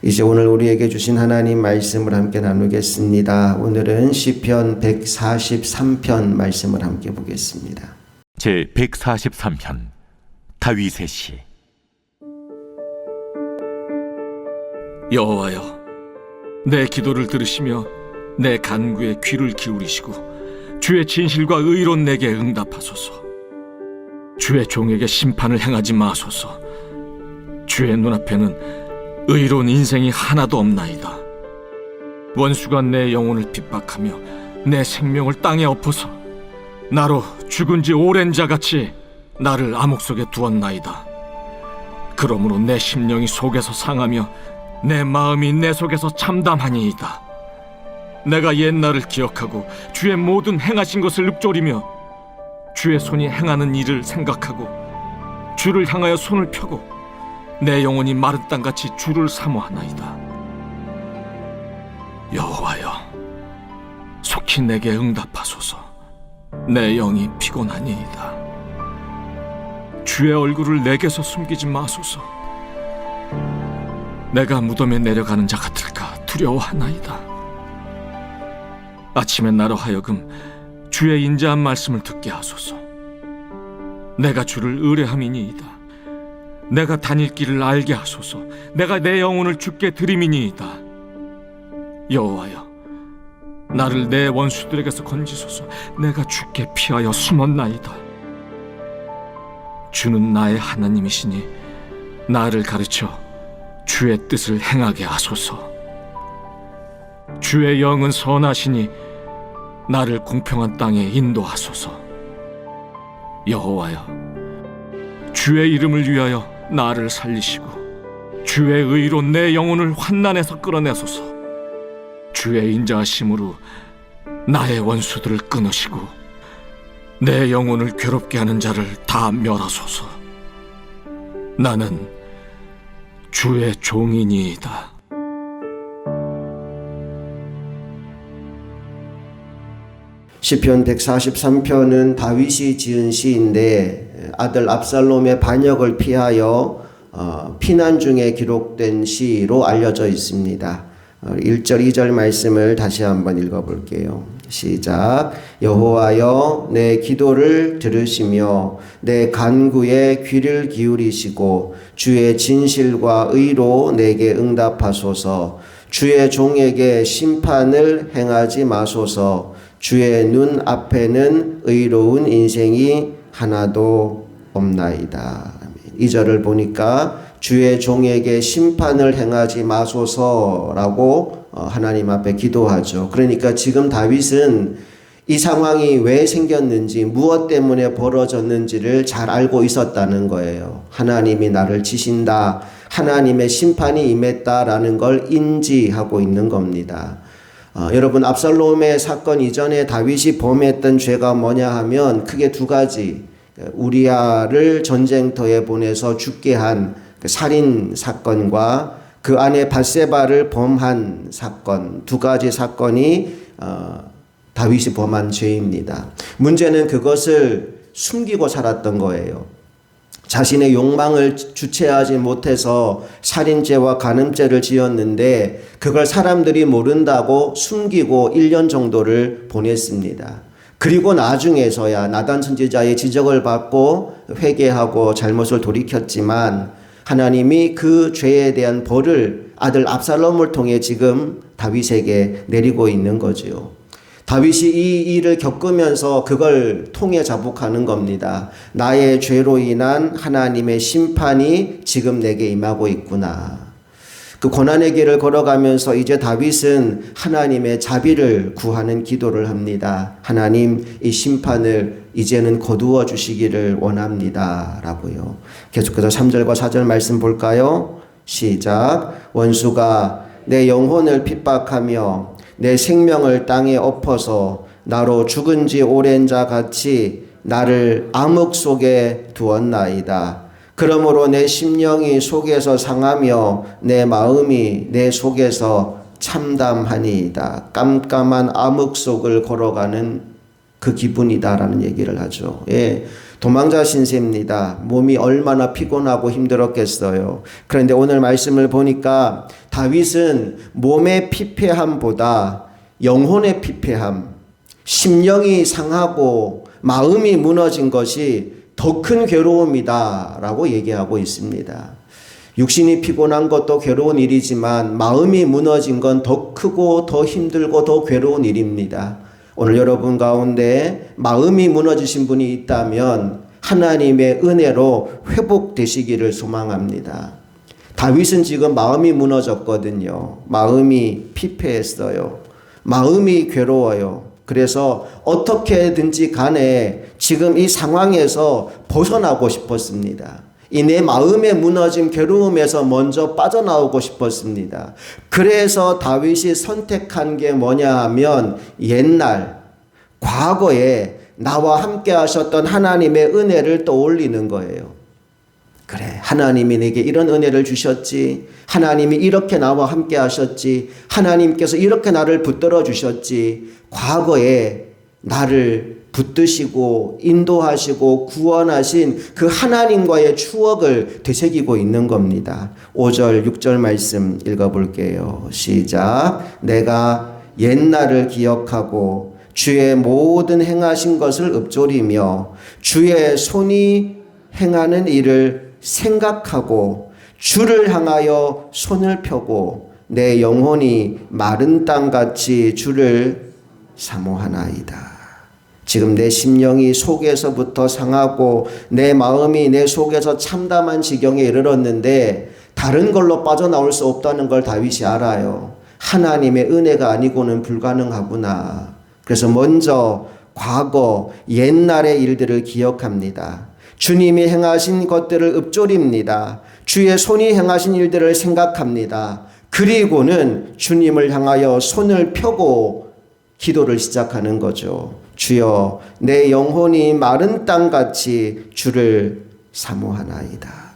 이제 오늘 우리에게 주신 하나님 말씀을 함께 나누겠습니다. 오늘은 시편 143편 말씀을 함께 보겠습니다. 제 143편 다윗의 시. 여호와여, 내 기도를 들으시며 내 간구에 귀를 기울이시고 주의 진실과 의로 내게 응답하소서. 주의 종에게 심판을 행하지 마소서. 주의 눈앞에는 의로운 인생이 하나도 없나이다. 원수가 내 영혼을 핍박하며 내 생명을 땅에 엎어서 나로 죽은 지 오랜 자같이 나를 암흑 속에 두었나이다. 그러므로 내 심령이 속에서 상하며 내 마음이 내 속에서 참담하니이다. 내가 옛날을 기억하고 주의 모든 행하신 것을 읊조리며 주의 손이 행하는 일을 생각하고 주를 향하여 손을 펴고 내 영혼이 마른 땅같이 주를 사모하나이다. 여호와여, 속히 내게 응답하소서. 내 영이 피곤하니이다. 주의 얼굴을 내게서 숨기지 마소서. 내가 무덤에 내려가는 자 같을까 두려워하나이다. 아침에 나로 하여금 주의 인자한 말씀을 듣게 하소서. 내가 주를 의뢰함이니이다. 내가 다닐 길을 알게 하소서. 내가 내 영혼을 주께 드림이니이다. 여호와여, 나를 내 원수들에게서 건지소서. 내가 주께 피하여 숨었나이다. 주는 나의 하나님이시니 나를 가르쳐 주의 뜻을 행하게 하소서. 주의 영은 선하시니 나를 공평한 땅에 인도하소서. 여호와여, 주의 이름을 위하여 나를 살리시고 주의 의로 내 영혼을 환난에서 끌어내소서. 주의 인자하심으로 나의 원수들을 끊으시고 내 영혼을 괴롭게 하는 자를 다 멸하소서. 나는 주의 종이니이다. 시편 143편은 다윗이 지은 시인데 아들 압살롬의 반역을 피하여 피난 중에 기록된 시로 알려져 있습니다. 1절 2절 말씀을 다시 한번 읽어볼게요. 시작. 여호와여, 내 기도를 들으시며 내 간구에 귀를 기울이시고 주의 진실과 의로 내게 응답하소서. 주의 종에게 심판을 행하지 마소서. 주의 눈 앞에는 의로운 인생이 하나도 없나이다. 2절을 보니까 주의 종에게 심판을 행하지 마소서라고 하나님 앞에 기도하죠. 그러니까 지금 다윗은 이 상황이 왜 생겼는지, 무엇 때문에 벌어졌는지를 잘 알고 있었다는 거예요. 하나님이 나를 치신다, 하나님의 심판이 임했다라는 걸 인지하고 있는 겁니다. 여러분, 압살롬의 사건 이전에 다윗이 범했던 죄가 뭐냐 하면 크게 두 가지, 우리아를 전쟁터에 보내서 죽게 한 그 살인 사건과 그 안에 밧세바를 범한 사건, 두 가지 사건이 다윗이 범한 죄입니다. 문제는 그것을 숨기고 살았던 거예요. 자신의 욕망을 주체하지 못해서 살인죄와 간음죄를 지었는데 그걸 사람들이 모른다고 숨기고 1년 정도를 보냈습니다. 그리고 나중에서야 나단 선지자의 지적을 받고 회개하고 잘못을 돌이켰지만 하나님이 그 죄에 대한 벌을 아들 압살롬을 통해 지금 다윗에게 내리고 있는 거지요. 다윗이 이 일을 겪으면서 그걸 통해 자복하는 겁니다. 나의 죄로 인한 하나님의 심판이 지금 내게 임하고 있구나. 그 고난의 길을 걸어가면서 이제 다윗은 하나님의 자비를 구하는 기도를 합니다. 하나님, 이 심판을 이제는 거두어 주시기를 원합니다. 라고요. 계속해서 3절과 4절 말씀 볼까요? 시작. 원수가 내 영혼을 핍박하며 내 생명을 땅에 엎어서 나로 죽은 지 오랜 자 같이 나를 암흑 속에 두었나이다. 그러므로 내 심령이 속에서 상하며 내 마음이 내 속에서 참담하니이다. 깜깜한 암흑 속을 걸어가는 그 기분이다라는 얘기를 하죠. 예, 도망자 신세입니다. 몸이 얼마나 피곤하고 힘들었겠어요. 그런데 오늘 말씀을 보니까 다윗은 몸의 피폐함보다 영혼의 피폐함, 심령이 상하고 마음이 무너진 것이 더 큰 괴로움이다 라고 얘기하고 있습니다. 육신이 피곤한 것도 괴로운 일이지만 마음이 무너진 건 더 크고 더 힘들고 더 괴로운 일입니다. 오늘 여러분 가운데 마음이 무너지신 분이 있다면 하나님의 은혜로 회복되시기를 소망합니다. 다윗은 지금 마음이 무너졌거든요. 마음이 피폐했어요. 마음이 괴로워요. 그래서 어떻게든지 간에 지금 이 상황에서 벗어나고 싶었습니다. 이 내 마음의 무너짐 괴로움에서 먼저 빠져나오고 싶었습니다. 그래서 다윗이 선택한 게 뭐냐 하면 옛날 과거에 나와 함께 하셨던 하나님의 은혜를 떠올리는 거예요. 그래, 하나님이 내게 이런 은혜를 주셨지. 하나님이 이렇게 나와 함께 하셨지. 하나님께서 이렇게 나를 붙들어 주셨지. 과거에 나를 붙드시고 인도하시고 구원하신 그 하나님과의 추억을 되새기고 있는 겁니다. 5절 6절 말씀 읽어볼게요. 시작. 내가 옛날을 기억하고 주의 모든 행하신 것을 읊조리며 주의 손이 행하는 일을 생각하고 주를 향하여 손을 펴고 내 영혼이 마른 땅같이 주를 사모하나이다. 지금 내 심령이 속에서부터 상하고 내 마음이 내 속에서 참담한 지경에 이르렀는데 다른 걸로 빠져나올 수 없다는 걸 다윗이 알아요. 하나님의 은혜가 아니고는 불가능하구나. 그래서 먼저 과거 옛날의 일들을 기억합니다. 주님이 행하신 것들을 읊조립니다. 주의 손이 행하신 일들을 생각합니다. 그리고는 주님을 향하여 손을 펴고 기도를 시작하는 거죠. 주여, 내 영혼이 마른 땅같이 주를 사모하나이다.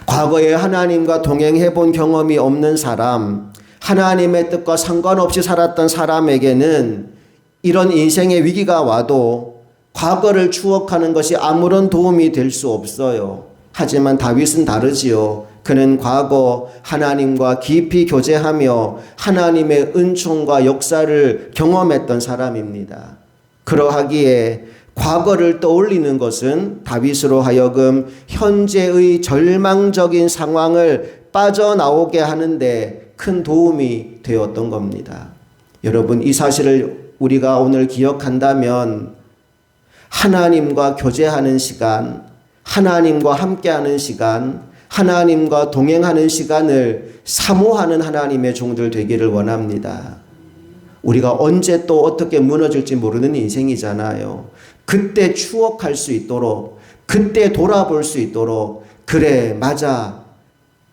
과거에 하나님과 동행해 본 경험이 없는 사람, 하나님의 뜻과 상관없이 살았던 사람에게는 이런 인생의 위기가 와도 과거를 추억하는 것이 아무런 도움이 될 수 없어요. 하지만 다윗은 다르지요. 그는 과거 하나님과 깊이 교제하며 하나님의 은총과 역사를 경험했던 사람입니다. 그러하기에 과거를 떠올리는 것은 다윗으로 하여금 현재의 절망적인 상황을 빠져나오게 하는데 큰 도움이 되었던 겁니다. 여러분, 이 사실을 우리가 오늘 기억한다면 하나님과 교제하는 시간, 하나님과 함께하는 시간, 하나님과 동행하는 시간을 사모하는 하나님의 종들 되기를 원합니다. 우리가 언제 또 어떻게 무너질지 모르는 인생이잖아요. 그때 추억할 수 있도록, 그때 돌아볼 수 있도록, 그래, 맞아.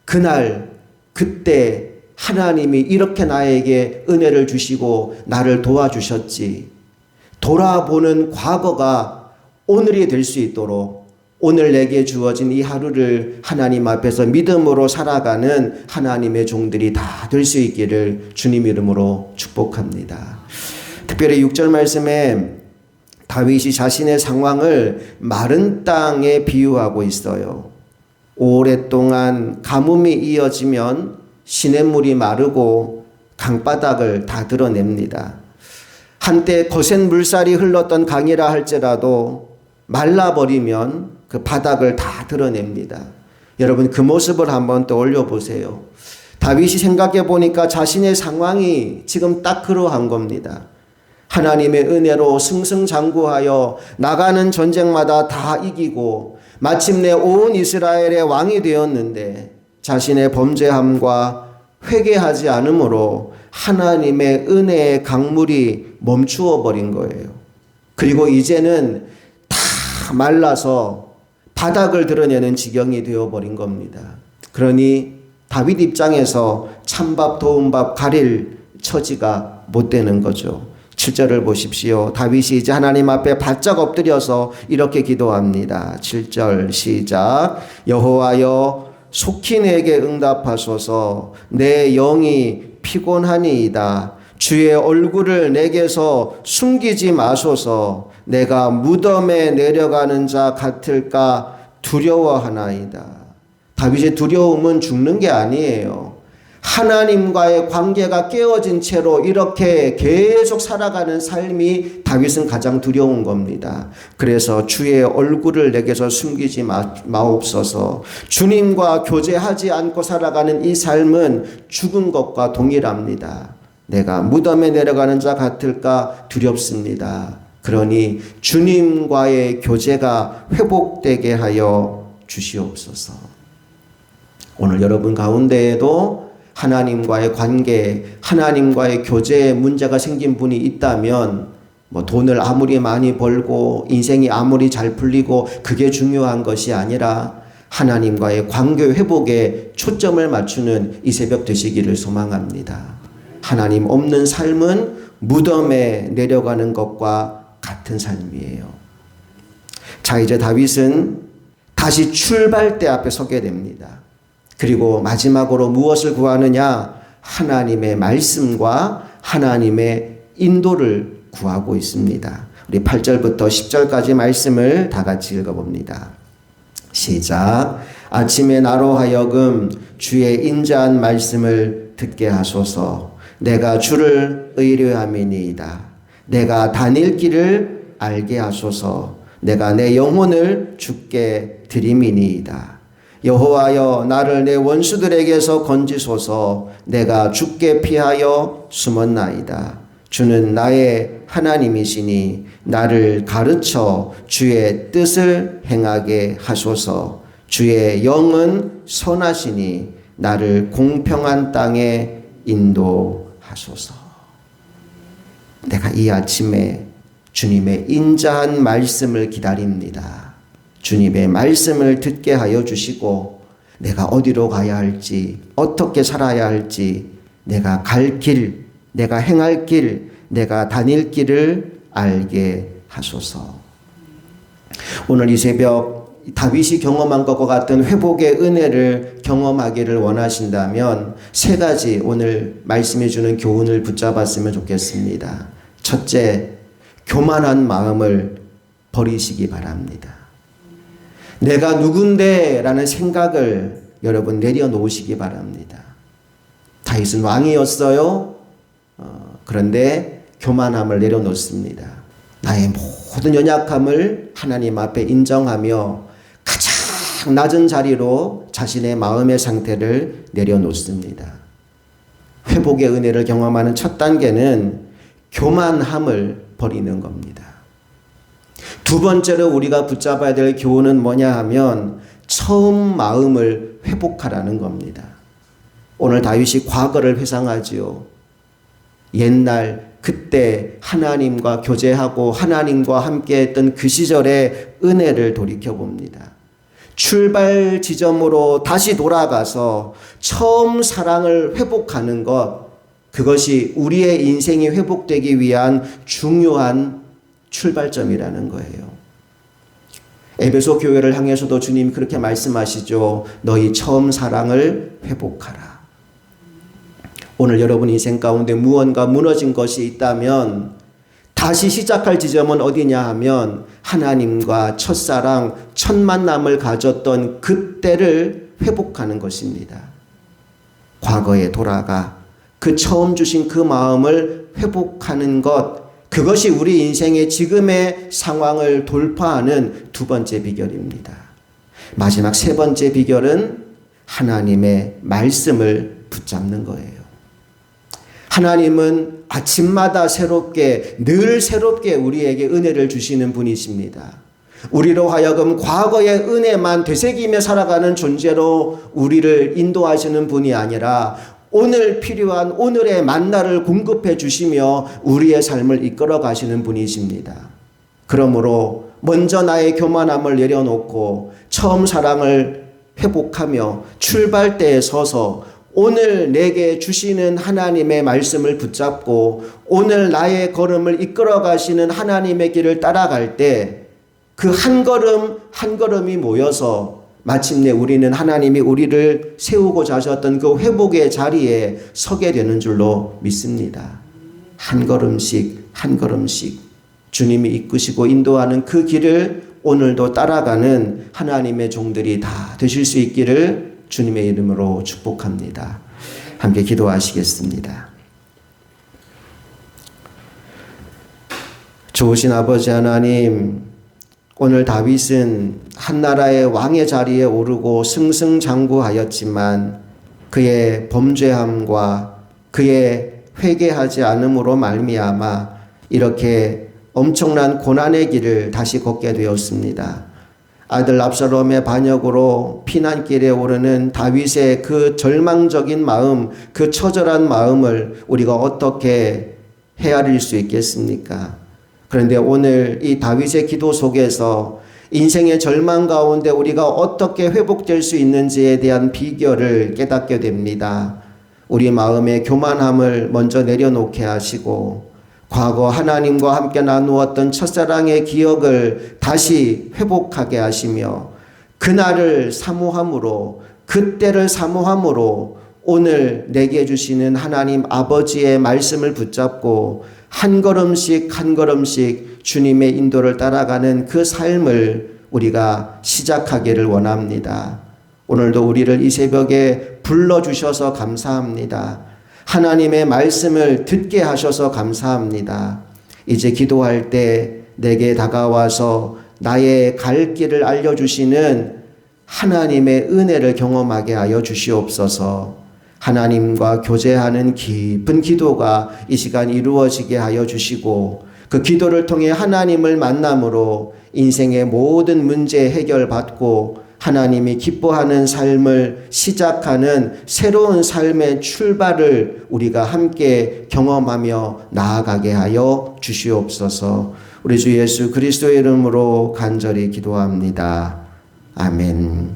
그날, 그때 하나님이 이렇게 나에게 은혜를 주시고 나를 도와주셨지. 돌아보는 과거가 오늘이 될 수 있도록 오늘 내게 주어진 이 하루를 하나님 앞에서 믿음으로 살아가는 하나님의 종들이 다 될 수 있기를 주님 이름으로 축복합니다. 특별히 6절 말씀에 다윗이 자신의 상황을 마른 땅에 비유하고 있어요. 오랫동안 가뭄이 이어지면 시냇물이 마르고 강바닥을 다 드러냅니다. 한때 거센 물살이 흘렀던 강이라 할지라도 말라버리면 그 바닥을 다 드러냅니다. 여러분, 그 모습을 한번 떠올려 보세요. 다윗이 생각해 보니까 자신의 상황이 지금 딱 그러한 겁니다. 하나님의 은혜로 승승장구하여 나가는 전쟁마다 다 이기고 마침내 온 이스라엘의 왕이 되었는데 자신의 범죄함과 회개하지 않으므로 하나님의 은혜의 강물이 멈추어 버린 거예요. 그리고 이제는 다 말라서 바닥을 드러내는 지경이 되어버린 겁니다. 그러니 다윗 입장에서 찬밥 더운 밥 가릴 처지가 못 되는 거죠. 7절을 보십시오. 다윗이 이제 하나님 앞에 바짝 엎드려서 이렇게 기도합니다. 7절 시작. 여호와여 속히 내게 응답하소서. 내 영이 피곤하니이다. 주의 얼굴을 내게서 숨기지 마소서. 내가 무덤에 내려가는 자 같을까 두려워하나이다. 다윗의 두려움은 죽는 게 아니에요. 하나님과의 관계가 깨어진 채로 이렇게 계속 살아가는 삶이 다윗은 가장 두려운 겁니다. 그래서 주의 얼굴을 내게서 숨기지 마옵소서. 주님과 교제하지 않고 살아가는 이 삶은 죽은 것과 동일합니다. 내가 무덤에 내려가는 자 같을까 두렵습니다. 그러니 주님과의 교제가 회복되게 하여 주시옵소서. 오늘 여러분 가운데에도 하나님과의 관계, 하나님과의 교제에 문제가 생긴 분이 있다면 돈을 아무리 많이 벌고 인생이 아무리 잘 풀리고 그게 중요한 것이 아니라 하나님과의 관계 회복에 초점을 맞추는 이 새벽 되시기를 소망합니다. 하나님 없는 삶은 무덤에 내려가는 것과 같은 삶이에요. 자, 이제 다윗은 다시 출발대 앞에 서게 됩니다. 그리고 마지막으로 무엇을 구하느냐? 하나님의 말씀과 하나님의 인도를 구하고 있습니다. 우리 8절부터 10절까지 말씀을 다 같이 읽어봅니다. 시작. 아침에 나로 하여금 주의 인자한 말씀을 듣게 하소서. 내가 주를 의뢰함이니이다. 내가 다닐 길을 알게 하소서. 내가 내 영혼을 주께 드림이니이다. 여호와여, 나를 내 원수들에게서 건지소서. 내가 주께 피하여 숨었나이다. 주는 나의 하나님이시니 나를 가르쳐 주의 뜻을 행하게 하소서. 주의 영은 선하시니 나를 공평한 땅에 인도하소서. 내가 이 아침에 주님의 인자한 말씀을 기다립니다. 주님의 말씀을 듣게 하여 주시고 내가 어디로 가야 할지, 어떻게 살아야 할지, 내가 갈 길, 내가 행할 길, 내가 다닐 길을 알게 하소서. 오늘 이 새벽 다윗이 경험한 것과 같은 회복의 은혜를 경험하기를 원하신다면 세 가지 오늘 말씀해 주는 교훈을 붙잡았으면 좋겠습니다. 첫째, 교만한 마음을 버리시기 바랍니다. 내가 누군데 라는 생각을 여러분 내려놓으시기 바랍니다. 다윗은 왕이었어요. 그런데 교만함을 내려놓습니다. 나의 모든 연약함을 하나님 앞에 인정하며 가장 낮은 자리로 자신의 마음의 상태를 내려놓습니다. 회복의 은혜를 경험하는 첫 단계는 교만함을 버리는 겁니다. 두 번째로 우리가 붙잡아야 될 교훈은 뭐냐 하면 처음 마음을 회복하라는 겁니다. 오늘 다윗이 과거를 회상하지요. 옛날 그때 하나님과 교제하고 하나님과 함께했던 그 시절의 은혜를 돌이켜봅니다. 출발 지점으로 다시 돌아가서 처음 사랑을 회복하는 것, 그것이 우리의 인생이 회복되기 위한 중요한 출발점이라는 거예요. 에베소 교회를 향해서도 주님 그렇게 말씀하시죠. 너희 처음 사랑을 회복하라. 오늘 여러분 인생 가운데 무언가 무너진 것이 있다면 다시 시작할 지점은 어디냐 하면 하나님과 첫사랑, 첫 만남을 가졌던 그때를 회복하는 것입니다. 과거에 돌아가 그 처음 주신 그 마음을 회복하는 것, 그것이 우리 인생의 지금의 상황을 돌파하는 두 번째 비결입니다. 마지막 세 번째 비결은 하나님의 말씀을 붙잡는 거예요. 하나님은 아침마다 새롭게, 늘 새롭게 우리에게 은혜를 주시는 분이십니다. 우리로 하여금 과거의 은혜만 되새기며 살아가는 존재로 우리를 인도하시는 분이 아니라 오늘 필요한 오늘의 만나를 공급해 주시며 우리의 삶을 이끌어 가시는 분이십니다. 그러므로 먼저 나의 교만함을 내려놓고 처음 사랑을 회복하며 출발대에 서서 오늘 내게 주시는 하나님의 말씀을 붙잡고 오늘 나의 걸음을 이끌어 가시는 하나님의 길을 따라갈 때 그 한 걸음 한 걸음이 모여서 마침내 우리는 하나님이 우리를 세우고자 하셨던 그 회복의 자리에 서게 되는 줄로 믿습니다. 한 걸음씩 한 걸음씩 주님이 이끄시고 인도하는 그 길을 오늘도 따라가는 하나님의 종들이 다 되실 수 있기를 주님의 이름으로 축복합니다. 함께 기도하시겠습니다. 좋으신 아버지 하나님, 오늘 다윗은 한 나라의 왕의 자리에 오르고 승승장구하였지만 그의 범죄함과 그의 회개하지 않음으로 말미암아 이렇게 엄청난 고난의 길을 다시 걷게 되었습니다. 아들 압살롬의 반역으로 피난길에 오르는 다윗의 그 절망적인 마음, 그 처절한 마음을 우리가 어떻게 헤아릴 수 있겠습니까? 그런데 오늘 이 다윗의 기도 속에서 인생의 절망 가운데 우리가 어떻게 회복될 수 있는지에 대한 비결을 깨닫게 됩니다. 우리 마음의 교만함을 먼저 내려놓게 하시고 과거 하나님과 함께 나누었던 첫사랑의 기억을 다시 회복하게 하시며 그날을 사모함으로 그때를 사모함으로 오늘 내게 주시는 하나님 아버지의 말씀을 붙잡고 한 걸음씩 한 걸음씩 주님의 인도를 따라가는 그 삶을 우리가 시작하기를 원합니다. 오늘도 우리를 이 새벽에 불러주셔서 감사합니다. 하나님의 말씀을 듣게 하셔서 감사합니다. 이제 기도할 때 내게 다가와서 나의 갈 길을 알려주시는 하나님의 은혜를 경험하게 하여 주시옵소서. 하나님과 교제하는 깊은 기도가 이 시간 이루어지게 하여 주시고 그 기도를 통해 하나님을 만남으로 인생의 모든 문제 해결받고 하나님이 기뻐하는 삶을 시작하는 새로운 삶의 출발을 우리가 함께 경험하며 나아가게 하여 주시옵소서. 우리 주 예수 그리스도의 이름으로 간절히 기도합니다. 아멘.